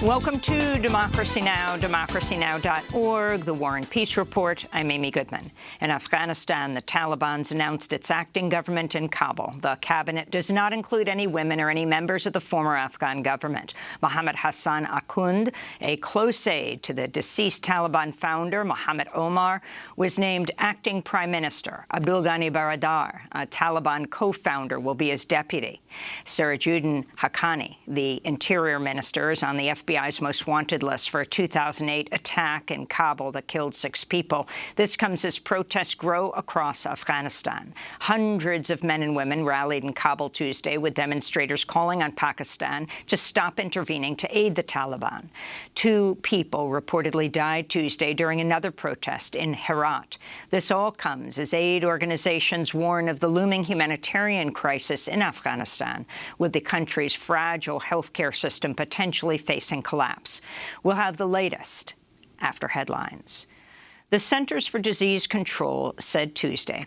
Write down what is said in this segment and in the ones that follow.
Welcome to Democracy Now!, democracynow.org, The War and Peace Report. I'm Amy Goodman. In Afghanistan, the Taliban's announced its acting government in Kabul. The cabinet does not include any women or any members of the former Afghan government. Mohammed Hassan Akhund, a close aide to the deceased Taliban founder, Mohammed Omar, was named acting prime minister. Abdul Ghani Baradar, a Taliban co-founder, will be his deputy. Sirajuddin Haqqani, the interior minister, is on the FBI's most wanted list for a 2008 attack in Kabul that killed 6 people. This comes as protests grow across Afghanistan. Hundreds of men and women rallied in Kabul Tuesday, with demonstrators calling on Pakistan to stop intervening to aid the Taliban. 2 people reportedly died Tuesday during another protest in Herat. This all comes as aid organizations warn of the looming humanitarian crisis in Afghanistan, with the country's fragile healthcare system potentially facing collapse. We'll have the latest after headlines. The Centers for Disease Control said Tuesday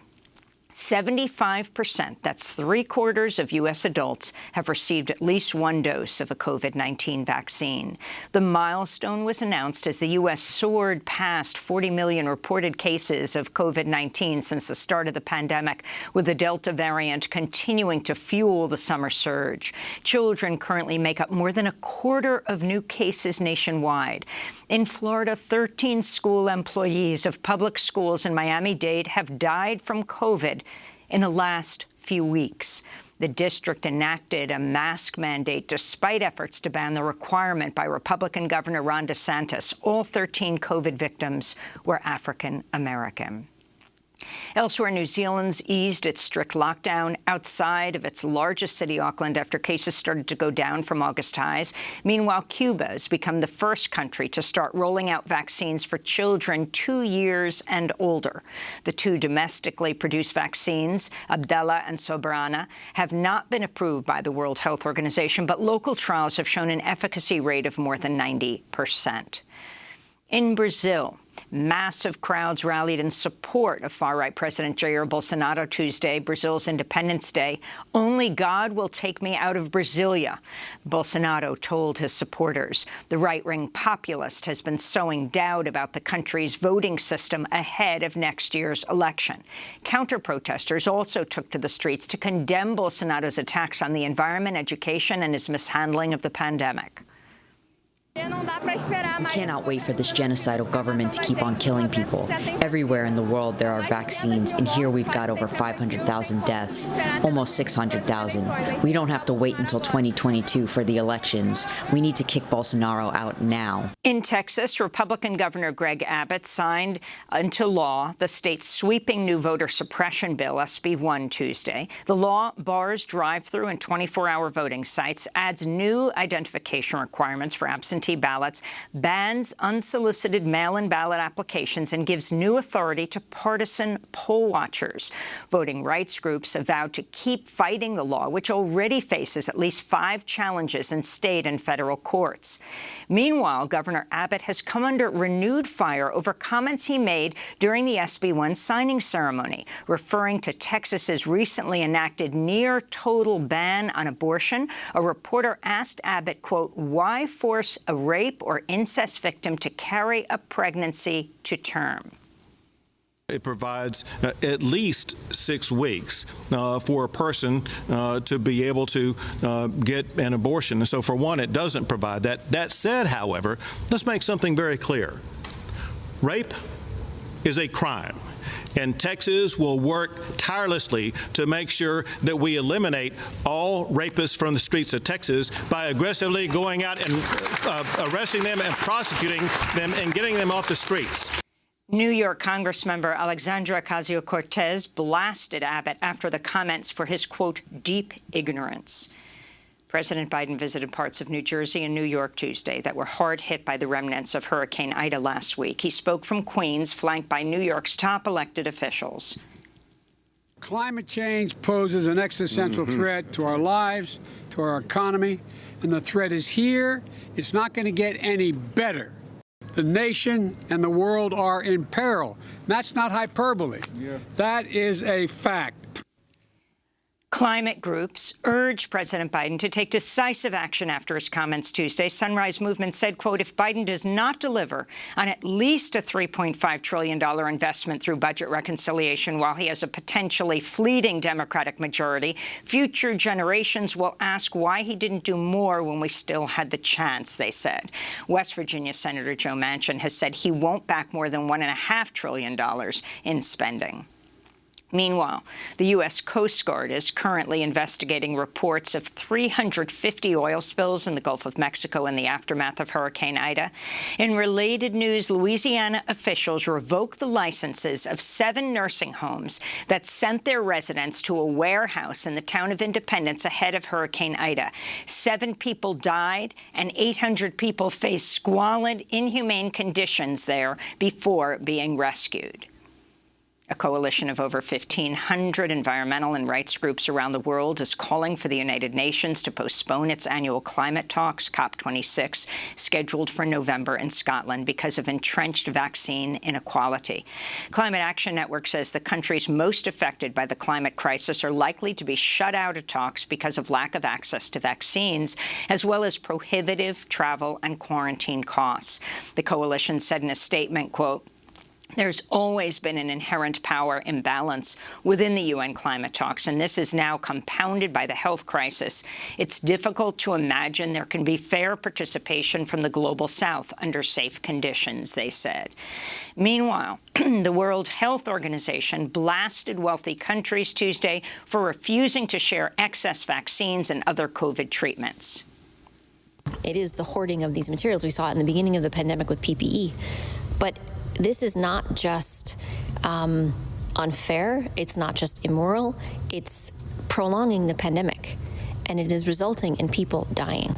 75%, that's 3/4 of U.S. adults, have received at least 1 dose of a COVID-19 vaccine. The milestone was announced as the U.S. soared past 40 million reported cases of COVID-19 since the start of the pandemic, with the Delta variant continuing to fuel the summer surge. Children currently make up more than 1/4 of new cases nationwide. In Florida, 13 school employees of public schools in Miami-Dade have died from COVID in the last few weeks. The district enacted a mask mandate despite efforts to ban the requirement by Republican Governor Ron DeSantis. All 13 COVID victims were African American. Elsewhere, New Zealand's eased its strict lockdown outside of its largest city, Auckland, after cases started to go down from August highs. Meanwhile, Cuba has become the first country to start rolling out vaccines for children 2 years and older. The 2 domestically produced vaccines, Abdala and Soberana, have not been approved by the World Health Organization, but local trials have shown an efficacy rate of more than 90%. In Brazil, massive crowds rallied in support of far-right President Jair Bolsonaro Tuesday, Brazil's Independence Day. "Only God will take me out of Brasilia," Bolsonaro told his supporters. The right-wing populist has been sowing doubt about the country's voting system ahead of next year's election. Counter-protesters also took to the streets to condemn Bolsonaro's attacks on the environment, education, and his mishandling of the pandemic. We cannot wait for this genocidal government to keep on killing people. Everywhere in the world there are vaccines, and here we've got over 500,000 deaths, almost 600,000. We don't have to wait until 2022 for the elections. We need to kick Bolsonaro out now. In Texas, Republican Governor Greg Abbott signed into law the state's sweeping new voter suppression bill, SB 1, Tuesday. The law bars drive-through and 24-hour voting sites, adds new identification requirements for absentee ballots, bans unsolicited mail-in ballot applications, and gives new authority to partisan poll watchers. Voting rights groups have vowed to keep fighting the law, which already faces at least 5 challenges in state and federal courts. Meanwhile, Governor Abbott has come under renewed fire over comments he made during the SB 1 signing ceremony, referring to Texas's recently enacted near-total ban on abortion. A reporter asked Abbott, quote, "Why force a rape or incest victim to carry a pregnancy to term?" It provides at least 6 weeks for a person to be able to get an abortion. And so, for one, it doesn't provide that. That said, however, let's make something very clear. Rape is a crime. And Texas will work tirelessly to make sure that we eliminate all rapists from the streets of Texas by aggressively going out and arresting them and prosecuting them and getting them off the streets. New York Congressmember Alexandra Ocasio-Cortez blasted Abbott after the comments for his, quote, "deep ignorance." President Biden visited parts of New Jersey and New York Tuesday that were hard hit by the remnants of Hurricane Ida last week. He spoke from Queens, flanked by New York's top elected officials. Climate change poses an existential threat to our lives, to our economy, and the threat is here. It's not going to get any better. The nation and the world are in peril. That's not hyperbole. That is a fact. Climate groups urged President Biden to take decisive action after his comments Tuesday. Sunrise Movement said, quote, if Biden does not deliver on at least a $3.5 trillion investment through budget reconciliation while he has a potentially fleeting Democratic majority, future generations will ask why he didn't do more when we still had the chance, they said. West Virginia Senator Joe Manchin has said he won't back more than $1.5 trillion in spending. Meanwhile, the U.S. Coast Guard is currently investigating reports of 350 oil spills in the Gulf of Mexico in the aftermath of Hurricane Ida. In related news, Louisiana officials revoked the licenses of 7 nursing homes that sent their residents to a warehouse in the town of Independence ahead of Hurricane Ida. 7 people died, and 800 people faced squalid, inhumane conditions there before being rescued. A coalition of over 1,500 environmental and rights groups around the world is calling for the United Nations to postpone its annual climate talks, COP26, scheduled for November in Scotland because of entrenched vaccine inequality. Climate Action Network says the countries most affected by the climate crisis are likely to be shut out of talks because of lack of access to vaccines, as well as prohibitive travel and quarantine costs. The coalition said in a statement, quote, there's always been an inherent power imbalance within the UN climate talks, and this is now compounded by the health crisis. It's difficult to imagine there can be fair participation from the global south under safe conditions, they said. Meanwhile, the World Health Organization blasted wealthy countries Tuesday for refusing to share excess vaccines and other COVID treatments. It is the hoarding of these materials. We saw it in the beginning of the pandemic with PPE. But this is not just unfair, it's not just immoral, it's prolonging the pandemic, and it is resulting in people dying.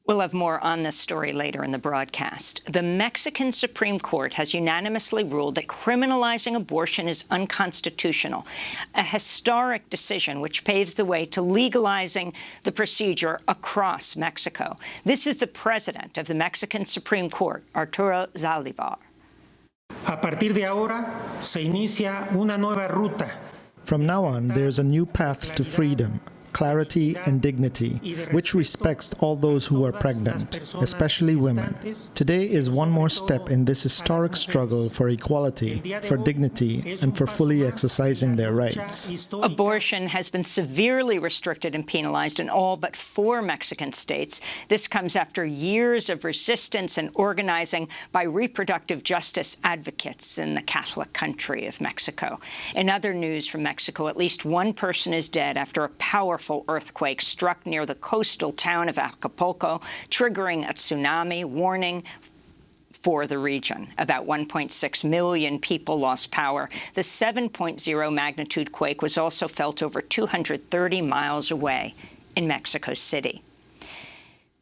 We'll have more on this story later in the broadcast. The Mexican Supreme Court has unanimously ruled that criminalizing abortion is unconstitutional, a historic decision which paves the way to legalizing the procedure across Mexico. This is the president of the Mexican Supreme Court, Arturo Salvador. A partir de ahora se inicia una nueva ruta. From now on, there's a new path to freedom, clarity and dignity, which respects all those who are pregnant, especially women. Today is one more step in this historic struggle for equality, for dignity, and for fully exercising their rights. Abortion has been severely restricted and penalized in all but 4 Mexican states. This comes after years of resistance and organizing by reproductive justice advocates in the Catholic country of Mexico. In other news from Mexico, at least 1 person is dead after a powerful earthquake struck near the coastal town of Acapulco, triggering a tsunami warning for the region. About 1.6 million people lost power. The 7.0 magnitude quake was also felt over 230 miles away in Mexico City.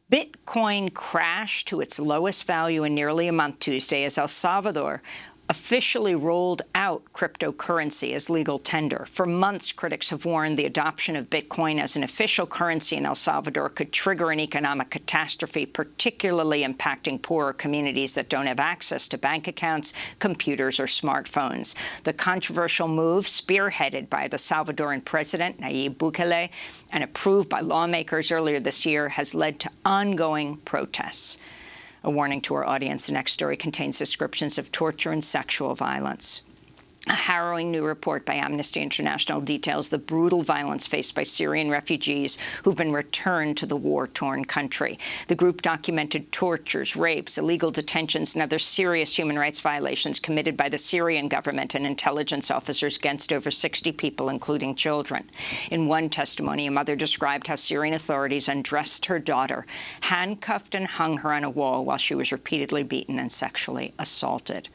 Bitcoin crashed to its lowest value in nearly a month Tuesday as El Salvador officially rolled out cryptocurrency as legal tender. For months, critics have warned the adoption of Bitcoin as an official currency in El Salvador could trigger an economic catastrophe, particularly impacting poorer communities that don't have access to bank accounts, computers, or smartphones. The controversial move, spearheaded by the Salvadoran president, Nayib Bukele, and approved by lawmakers earlier this year, has led to ongoing protests. A warning to our audience, the next story contains descriptions of torture and sexual violence. A harrowing new report by Amnesty International details the brutal violence faced by Syrian refugees who've been returned to the war-torn country. The group documented tortures, rapes, illegal detentions, and other serious human rights violations committed by the Syrian government and intelligence officers against over 60 people, including children. In one testimony, a mother described how Syrian authorities undressed her daughter, handcuffed and hung her on a wall while she was repeatedly beaten and sexually assaulted.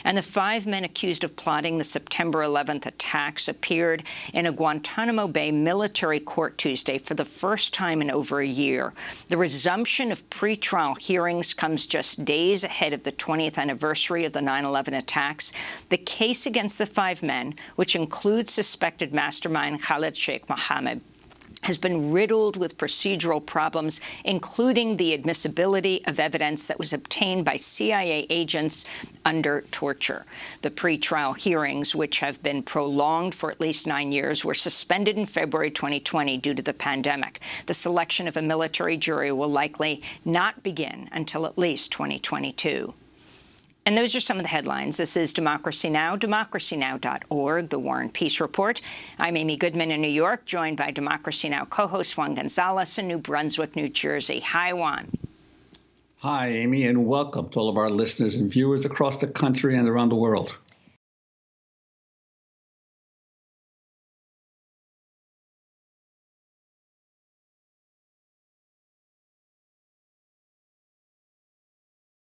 And the 5 men accused of plotting the September 11th attacks appeared in a Guantanamo Bay military court Tuesday for the first time in over a year. The resumption of pretrial hearings comes just days ahead of the 20th anniversary of the 9/11 attacks. The case against the 5 men, which includes suspected mastermind Khalid Sheikh Mohammed, has been riddled with procedural problems, including the admissibility of evidence that was obtained by CIA agents under torture. The pretrial hearings, which have been prolonged for at least 9 years, were suspended in February 2020 due to the pandemic. The selection of a military jury will likely not begin until at least 2022. And those are some of the headlines. This is Democracy Now!, democracynow.org, The War and Peace Report. I'm Amy Goodman in New York, joined by Democracy Now! Co-host Juan Gonzalez in New Brunswick, New Jersey. Hi, Juan. Hi, Amy, and welcome to all of our listeners and viewers across the country and around the world.